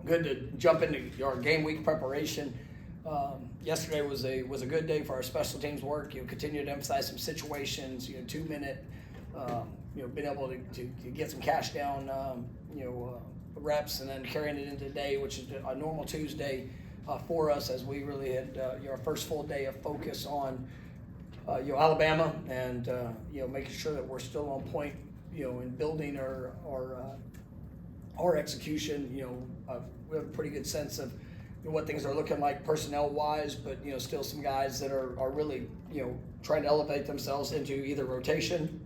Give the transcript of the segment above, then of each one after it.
Good to jump into our game week preparation. Yesterday was a good day for our special teams work. Continue to emphasize some situations. 2-minute. Being able to get some cash down. Reps, and then carrying it into today, which is a normal Tuesday for us, as we really had our first full day of focus on Alabama, and making sure that we're still on point. In building our execution. We have a pretty good sense of what things are looking like personnel wise, but still some guys that are really trying to elevate themselves into either rotation,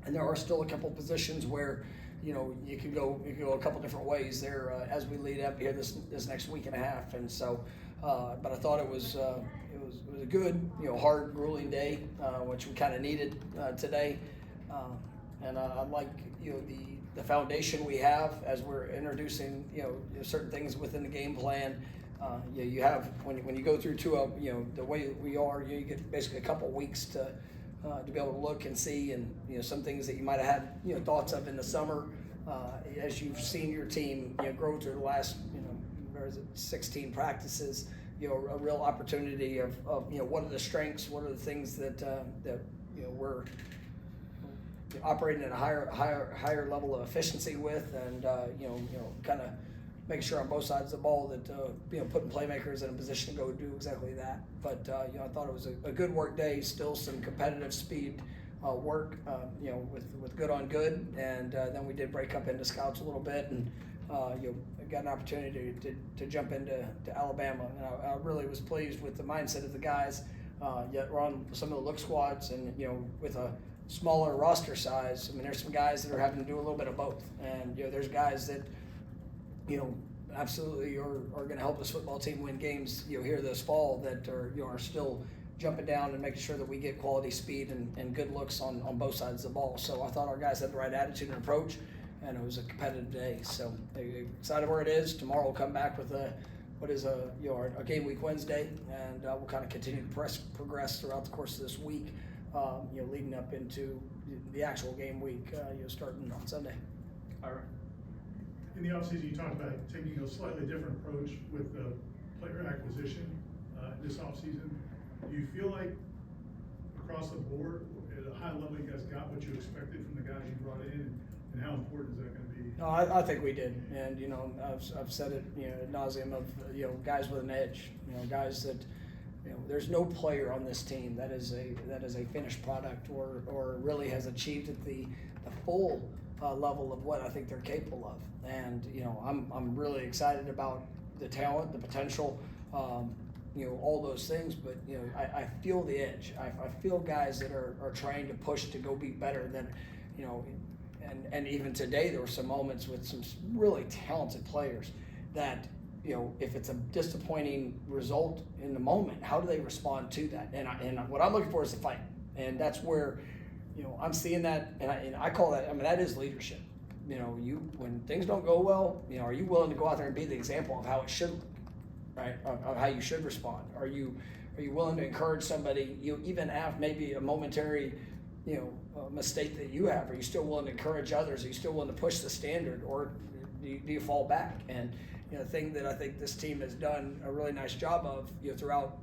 and there are still a couple positions where you can go a couple different ways there as we lead up here this next week and a half. And so but I thought it was a good hard grueling day, which we kind of needed today, and I like the foundation we have as we're introducing certain things within the game plan. You have when you go through the way we are, you get basically a couple weeks to be able to look and see, and some things that you might have had thoughts of in the summer, as you've seen your team grow through the last 16 practices. A real opportunity of what are the strengths, what are the things that we're operating at a higher level of efficiency with, and kind of making sure on both sides of the ball that putting playmakers in a position to go do exactly that. But I thought it was a good work day. Still some competitive speed work, with good on good, and then we did break up into scouts a little bit, and got an opportunity to jump into Alabama. And I really was pleased with the mindset of the guys. Yet we're on some of the look squads, and with a smaller roster size, I mean, there's some guys that are having to do a little bit of both, and there's guys that absolutely are going to help this football team win games here this fall, that are still jumping down and making sure that we get quality speed and good looks on both sides of the ball. So I thought our guys had the right attitude and approach, and it was a competitive day. So excited where it is. Tomorrow we'll come back with a game week Wednesday, and we'll kind of continue to progress throughout the course of this week, leading up into the actual game week, starting on Sunday. All right. In the offseason, you talked about taking a slightly different approach with the player acquisition this offseason. Do you feel like across the board, at a high level, you guys got what you expected from the guys you brought in, and how important is that going to be? No, I think we did, and I've said it ad nauseum of guys with an edge, guys that there's no player on this team that is a finished product or really has achieved at the full level of what I think they're capable of. And I'm really excited about the talent, the potential, all those things. But I feel the edge. I feel guys that are trying to push to go be better than, and even today there were some moments with some really talented players that if it's a disappointing result in the moment, how do they respond to that? And what I'm looking for is the fight, and that's where I'm seeing that, and I call that. I mean, that is leadership. When things don't go well, are you willing to go out there and be the example of how it should look, right? Of how you should respond? Are you willing to encourage somebody? Even have maybe a momentary, mistake that you have. Are you still willing to encourage others? Are you still willing to push the standard, or do you fall back? And the thing that I think this team has done a really nice job of throughout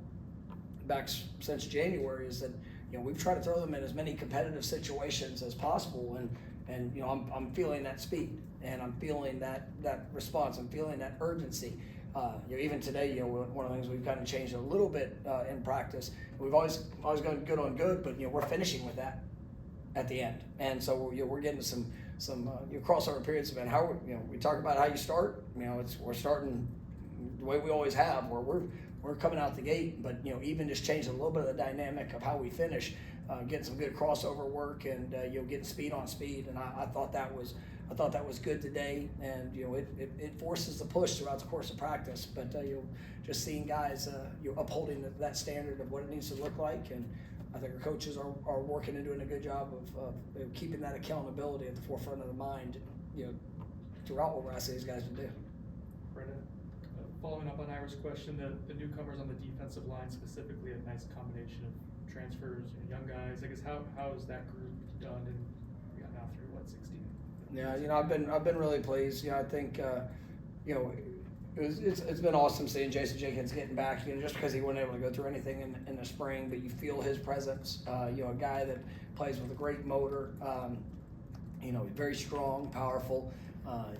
back since January is that we've tried to throw them in as many competitive situations as possible, and I'm feeling that speed, and I'm feeling that response, I'm feeling that urgency. Even today, one of the things we've kind of changed a little bit in practice. We've always gone good on good, but we're finishing with that at the end, and so we're getting some crossover periods. And how we talk about how you start. We're starting the way we always have, where we're coming out the gate, but even just changing a little bit of the dynamic of how we finish, getting some good crossover work, and getting speed on speed. And I thought that was good today, and it forces the push throughout the course of practice. But just seeing guys upholding that standard of what it needs to look like, and I think our coaches are working and doing a good job of keeping that accountability at the forefront of the mind, throughout what we're asking these guys to do. Brendan, following up on Ira's question, the newcomers on the defensive line specifically, a nice combination of transfers and young guys. I guess how is that group done? And we got now through 16 Yeah, I've been really pleased. I think it's been awesome seeing Jason Jenkins getting back. Just because he wasn't able to go through anything in the spring, but you feel his presence. A guy that plays with a great motor. Very strong, powerful.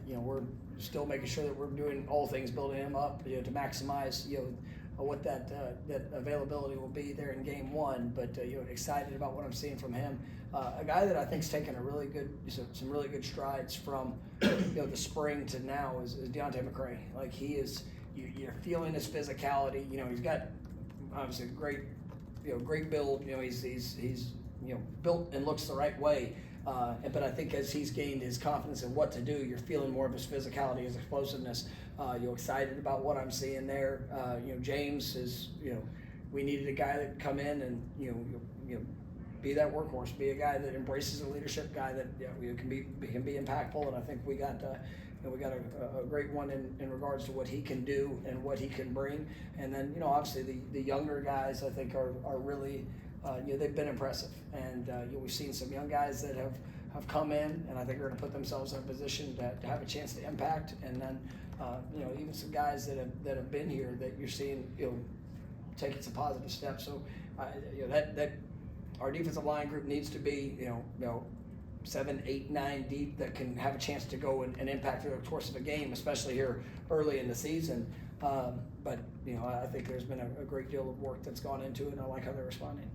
We're still making sure that we're doing all things building him up. To maximize what that availability will be there in game one. But excited about what I'm seeing from him. A guy that I think's taken some really good strides from the spring to now is Deontay McCray. Like he is, you're feeling his physicality. He's got obviously great build. He's built and looks the right way. But I think as he's gained his confidence in what to do, you're feeling more of his physicality, his explosiveness. Excited about what I'm seeing there. James is, we needed a guy that come in and be that workhorse, be a guy that embraces a leadership guy that can be impactful. And I think we got a great one in regards to what he can do and what he can bring. And then obviously the younger guys I think are really. They've been impressive, and we've seen some young guys that have come in, and I think are going to put themselves in a position to have a chance to impact. And then, even some guys that have been here that you're seeing, taking some positive steps. So, that our defensive line group needs to be, 7, 8, 9 deep that can have a chance to go and impact through the course of a game, especially here early in the season. But I think there's been a great deal of work that's gone into it, and I like how they're responding.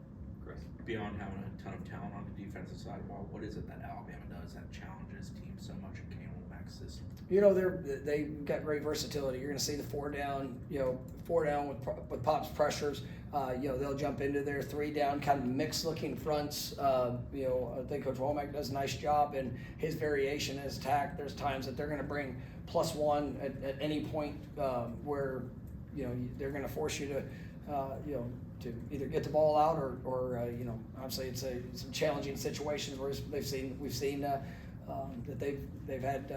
Beyond having a ton of talent on the defensive side, what is it that Alabama does that challenges teams so much in Gameweek system? They've got great versatility. You're going to see the 4 down with Pop's pressures. They'll jump into their 3 down kind of mixed looking fronts. I think Coach Womack does a nice job in his variation in his attack. There's times that they're going to bring +1 at any point where they're going to force you to either get the ball out or obviously it's some challenging situations where we've seen that they've had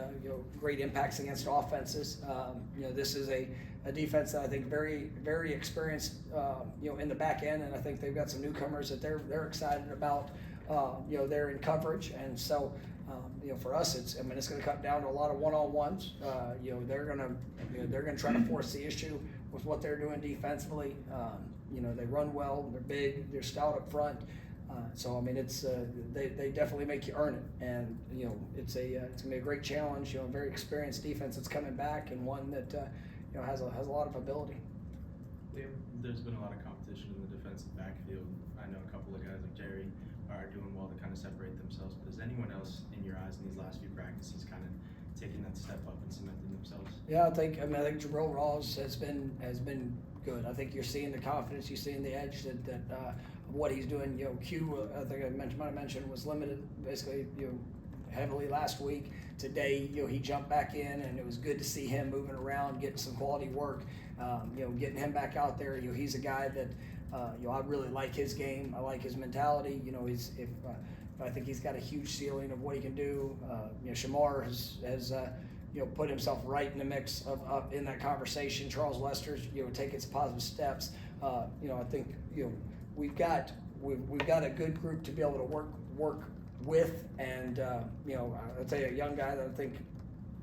great impacts against offenses. This is a defense that I think very very experienced in the back end, and I think they've got some newcomers that they're excited about. They're in coverage, and so for us it's going to come down to a lot of one-on-ones. They're going to try to force the issue with what they're doing defensively. They run well, they're big, they're stout up front. It's they definitely make you earn it, and it's gonna be a great challenge. A very experienced defense that's coming back, and one that has a lot of ability. Liam? There's been a lot of competition in the defensive backfield. I know a couple of guys like Jerry are doing well to kind of separate themselves. But is anyone else in your eyes in these last few practices kind of taking that step up and cementing themselves? Yeah, I think Jabril Rawls has been good. I think you're seeing the confidence, you're seeing the edge that what he's doing. Q, I think might have mentioned, was limited basically heavily last week. Today, he jumped back in, and it was good to see him moving around, getting some quality work. Getting him back out there. He's a guy that I really like his game. I like his mentality. I think he's got a huge ceiling of what he can do. Shamar has put himself right in the mix of in that conversation. Charles Lester's taking some positive steps. I think we've got a good group to be able to work with, and I'd say a young guy that I think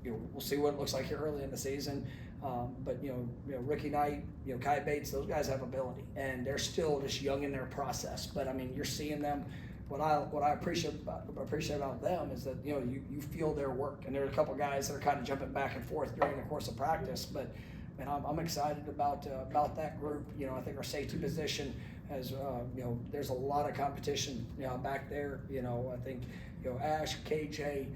we'll see what it looks like here early in the season. But Ricky Knight, Kai Bates, those guys have ability, and they're still just young in their process. But you're seeing them. What I appreciate about them is that you feel their work, and there are a couple guys that are kind of jumping back and forth during the course of practice. But I'm excited about that group. I think our safety position has there's a lot of competition back there. I think Ash, KJ,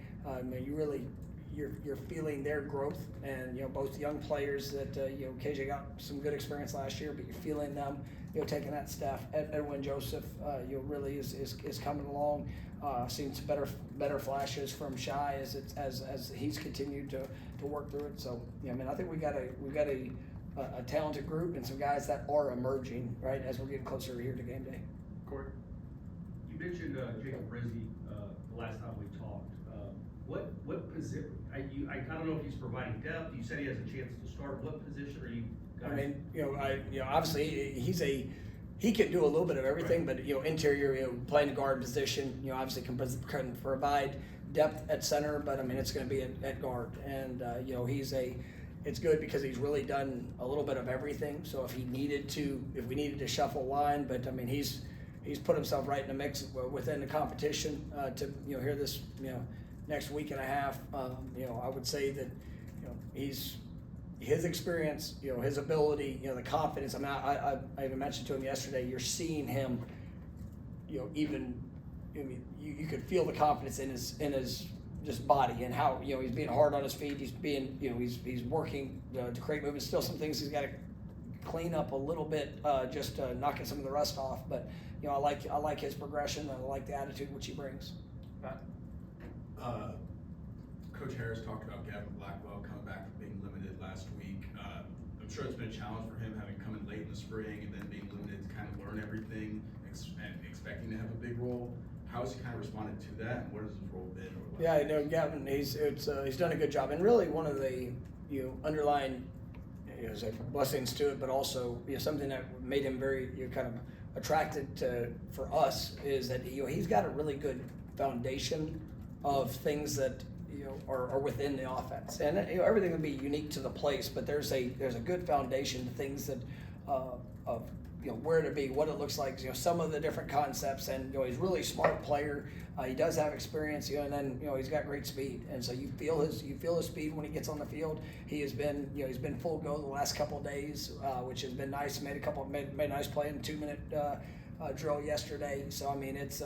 you're feeling their growth, and both young players that KJ got some good experience last year, but you're feeling them taking that step. Edwin Joseph really is coming along. Seen some better flashes from Shy as he's continued to work through it. So I think we've got a talented group and some guys that are emerging right as we're getting closer here to game day. Corey? You mentioned Jacob Rizy the last time we talked. What position? I don't know if he's providing depth. You said he has a chance to start. What position are you guys? Obviously he can do a little bit of everything, right. But interior, playing the guard position, obviously can provide depth at center, but I mean, it's going to be at guard. And, you know, it's good because he's really done a little bit of everything. So if we needed to shuffle line, but I mean, he's put himself right in the mix within the competition to, you know, here this, you know, next week and a half. You know, I would say that, you know, his experience, you know, his ability, you know, the confidence. I mean, I even mentioned to him yesterday, you're seeing him, you know, I mean, you could feel the confidence in his just body and how, you know, he's being hard on his feet. He's being, you know, he's working to create movement. Still some things he's got to clean up a little bit, just knocking some of the rust off. But, you know, I like his progression, and I like the attitude which he brings. Coach Harris talked about Gavin Blackwell coming back from being limited last week. I'm sure it's been a challenge for him having come in late in the spring and then being limited to kind of learn everything and expecting to have a big role. How has he kind of responded to that, and what has his role been? Yeah, you know, Gavin, he's done a good job, and really one of the, you know, underlying, you know, blessings to it, but also, you know, something that made him very, you know, kind of attracted to for us is that, you know, he's got a really good foundation of things that, you know, are within the offense, and you know, everything will be unique to the place, but there's a good foundation to things that of, you know, where to be, what it looks like, you know, some of the different concepts, and you know, he's a really smart player. He does have experience, you know, and then, you know, he's got great speed, and so you feel his speed when he gets on the field. He has been, you know, he's been full go the last couple of days, which has been nice. Made a nice play in 2-minute drill yesterday. So I mean, it's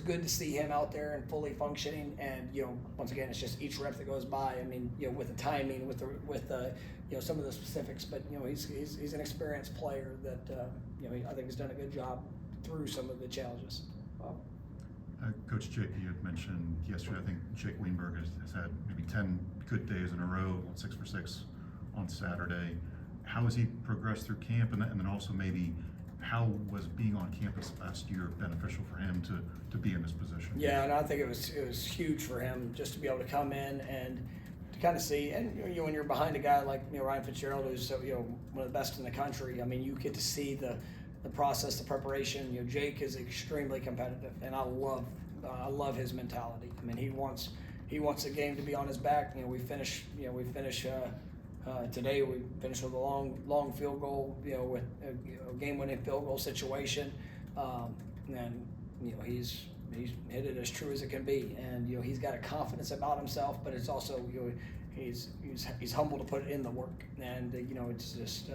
good to see him out there and fully functioning. And you know, once again, it's just each rep that goes by. I mean, you know, with the timing, with you know, some of the specifics. But you know, he's an experienced player that you know, I think has done a good job through some of the challenges. Coach Jake, you had mentioned yesterday, I think Jake Weinberg has had maybe 10 good days in a row, 6 for 6 on Saturday. How has he progressed through camp, and then also maybe how was being on campus last year beneficial for him to be in this position? Yeah, and I think it was huge for him just to be able to come in and to kind of see, and you know, when you're behind a guy like, you know, Ryan Fitzgerald, who's, you know, one of the best in the country, I mean, you get to see the process, the preparation. You know, Jake is extremely competitive, and I love his mentality. I mean, he wants the game to be on his back. You know, we finish today. We finished with a long field goal. You know, with a game-winning field goal situation, and you know, he's hit it as true as it can be. And you know, he's got a confidence about himself, but it's also, you know, he's humble to put in the work. And you know, it's just.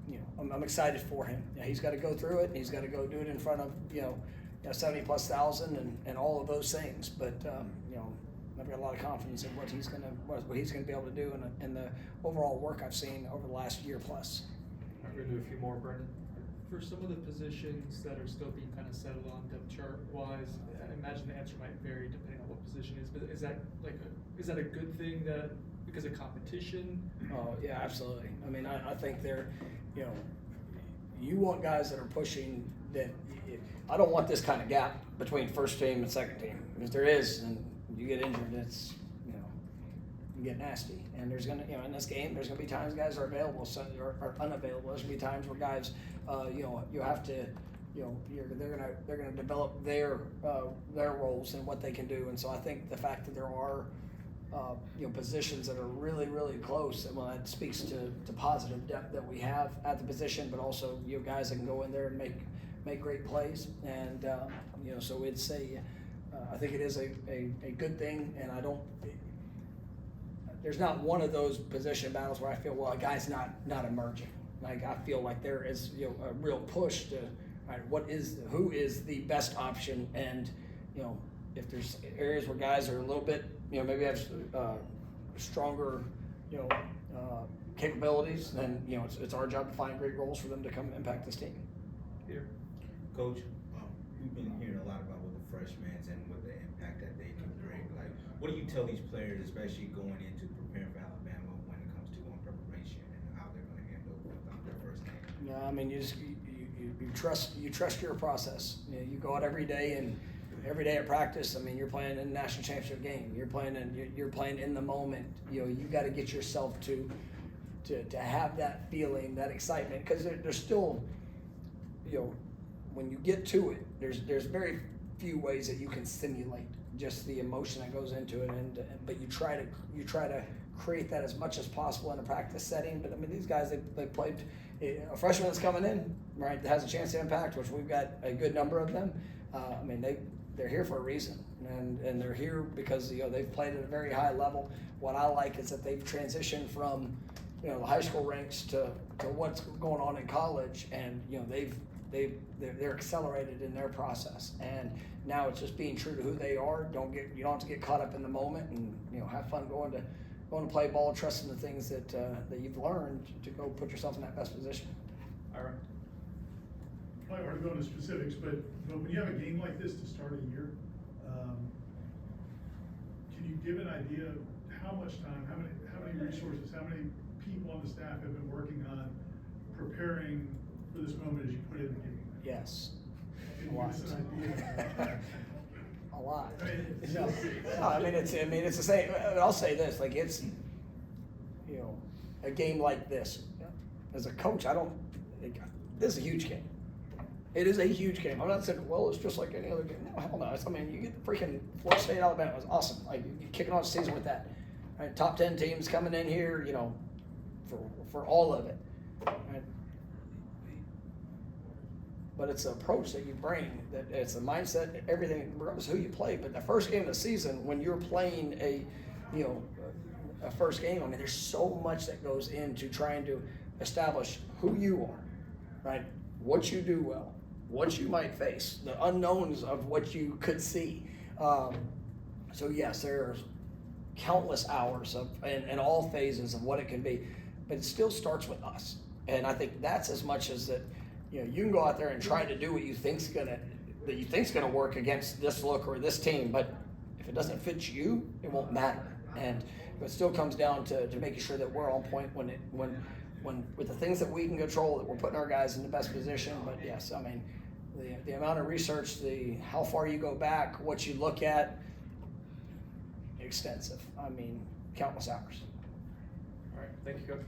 You know, I'm excited for him. Yeah, he's got to go through it, and he's got to go do it in front of, you know, 70,000+ and all of those things. But you know, I've got a lot of confidence in what he's gonna be able to do in the overall work I've seen over the last year plus. I'm gonna do a few more, Brendan. For some of the positions that are still being kind of settled on depth chart wise, I imagine the answer might vary depending on what position it is. But is that a good thing that because of competition? Oh yeah, absolutely. I mean, I think they're, you know, you want guys that are pushing that. I don't want this kind of gap between first team and second team. If there is, and you get injured, it's, you know, you get nasty. And there's gonna, you know, in this game, there's gonna be times guys are available, some are unavailable. There's gonna be times where guys, you know, you have to, you know, they're gonna develop their roles and what they can do. And so I think the fact that there are, you know, positions that are really, really close, and well, that speaks to positive depth that we have at the position, but also, you know, guys that can go in there and make great plays. And you know, so it's I think it is a good thing, and there's not one of those position battles where I feel, well, a guy's not emerging. Like, I feel like there is, you know, a real push to, all right, who is the best option, and you know, if there's areas where guys are a little bit, you know, maybe have stronger, you know, capabilities, then, you know, it's our job to find great roles for them to come impact this team. Here. Coach, we've been hearing a lot about what the freshmen and what the impact that they can bring. Like, what do you tell these players, especially going into preparing for Alabama, when it comes to preparation and how they're going to handle their first game? Yeah, I mean, you trust your process. You know, you go out every day, and every day at practice, I mean, you're playing in a national championship game. You're playing in the moment. You know, you got to get yourself to have that feeling, that excitement, because there's still, you know, when you get to it, there's very few ways that you can simulate just the emotion that goes into it, but you try to create that as much as possible in a practice setting. But I mean, these guys, they played. A freshman that's coming in, right, that has a chance to impact, which we've got a good number of them. I mean, they're here for a reason, and they're here because they've played at a very high level. What I like is that they've transitioned from the high school ranks to what's going on in college, and they're accelerated in their process, and now it's just being true to who they are. You don't have to get caught up in the moment, and have fun going to play ball, trusting the things that you've learned to go put yourself in that best position. All right. Probably hard to go into specifics, but when you have a game like this to start a year, can you give an idea of how much time, how many resources, how many people on the staff have been working on preparing for this moment as you put in the game? Yes. Can you give us an idea? A lot. I mean, it's No, just- no, I mean it's the same. I'll say this: like it's a game like this. As a coach, this is a huge game. It is a huge game. I'm not saying, well, it's just like any other game. No, hell no. I mean, you get freaking Florida State, Alabama. It was awesome. Like you're kicking off the season with that. Right? Top 10 teams coming in here, for all of it. Right? But it's the approach that you bring, that it's the mindset, everything, regardless of who you play. But the first game of the season, when you're playing a first game, I mean, there's so much that goes into trying to establish who you are, right? What you do well, what you might face, the unknowns of what you could see. So yes, there's countless hours in all phases of what it can be, but it still starts with us. And I think that's as much as that. You can go out there and try to do what you think's gonna work against this look or this team, but if it doesn't fit you, it won't matter. And it still comes down to making sure that we're on point when with the things that we can control, that we're putting our guys in the best position. But yes, I mean, the amount of research, how far you go back, what you look at, extensive. I mean, countless hours. All right. Thank you, Coach.